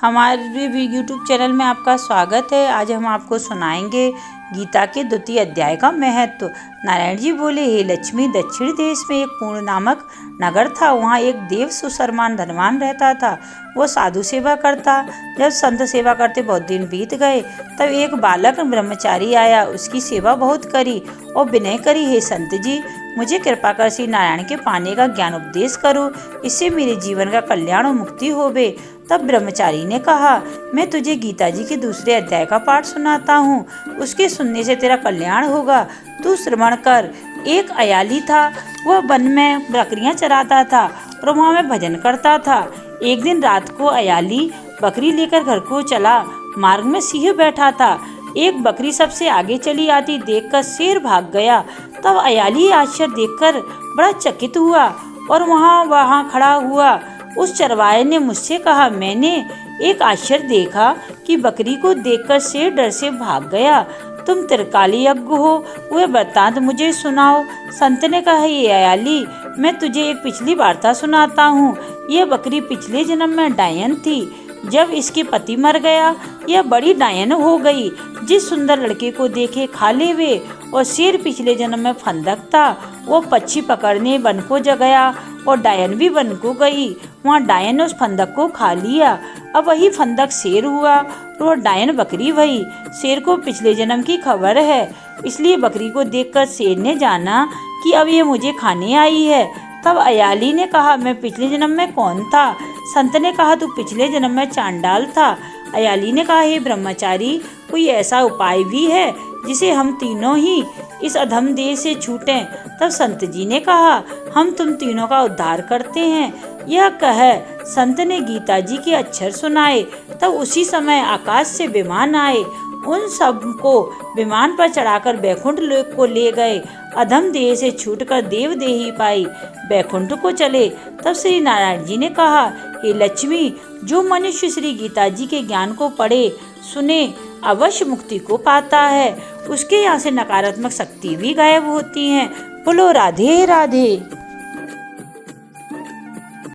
हमारे भी YouTube channel में आपका स्वागत है। आज हम आपको सुनाएंगे गीता के द्वितीय अध्याय का महत्व। नारायण जी बोले, हे लक्ष्मी, दक्षिण देश में एक पूर्ण नामक नगर था। वहाँ एक देव सुशर्मान धनवान रहता था। वो साधु सेवा करता। जब संत सेवा करते बहुत दिन बीत गए, तब एक बालक ब्रह्मचारी आया। उसकी सेवा बहुत करी और विनय करी, हे संत जी, मुझे कृपा कर श्री नारायण के पाने का ज्ञान उपदेश करो, इससे मेरे जीवन का कल्याण और मुक्ति होवे। तब ब्रह्मचारी ने कहा, मैं तुझे गीता जी के दूसरे अध्याय का पाठ सुनाता हूँ, उसके सुनने से तेरा कल्याण होगा, तू श्रवण कर। एक अयाली था, वह वन में बकरियां चराता था और वहाँ में भजन करता था। एक दिन रात को अयाली बकरी लेकर घर को चला। मार्ग में सिंह बैठा था। एक बकरी सबसे आगे चली आती देखकर शेर भाग गया। तब अयाली आश्चर्य देखकर बड़ा चकित हुआ और वहाँ खड़ा हुआ। उस चरवाहे ने मुझसे कहा, मैंने एक आश्चर्य देखा कि बकरी को देखकर शेर डर से भाग गया। तुम त्रिकाली यज्ञ हो, वह वृत्तांत मुझे सुनाओ। संत ने कहा, ये अयाली, मैं तुझे एक पिछली वार्ता सुनाता हूँ। यह बकरी पिछले जन्म में डायन थी। जब इसके पति मर गया, यह बड़ी डायन हो गई। जिस सुंदर लड़के को देखे खा ले वे। और शेर पिछले जन्म में फंदक था। वो पक्षी पकड़ने वन को गया और डायन भी वन को गई। वहाँ डायन ने उस फंदक को खा लिया। अब वही फंदक शेर हुआ और वो डायन बकरी भई। शेर को पिछले जन्म की खबर है, इसलिए बकरी को देखकर शेर ने जाना कि अब ये मुझे खाने आई है। तब अयाली ने कहा, मैं पिछले जन्म में कौन था? संत ने कहा, तू पिछले जन्म में चांडाल था। अयाली ने कहा, हे ब्रह्मचारी, कोई ऐसा उपाय भी है जिसे हम तीनों ही इस अधम देह से छूटें? तब संत जी ने कहा, हम तुम तीनों का उद्धार करते हैं। यह कह संत ने गीता जी के अक्षर सुनाए। तब उसी समय आकाश से विमान आए। उन सबको विमान पर चढ़ाकर बैकुंठ लोक को ले गए। अधम देह से छूटकर देव देही पाई, बैकुंठ को चले। तब श्री नारायण जी ने कहा, हे लक्ष्मी, जो मनुष्य श्री गीता जी के ज्ञान को पढ़े सुने अवश्य मुक्ति को पाता है। उसके यहाँ से नकारात्मक शक्ति भी गायब होती है। बोलो राधे राधे।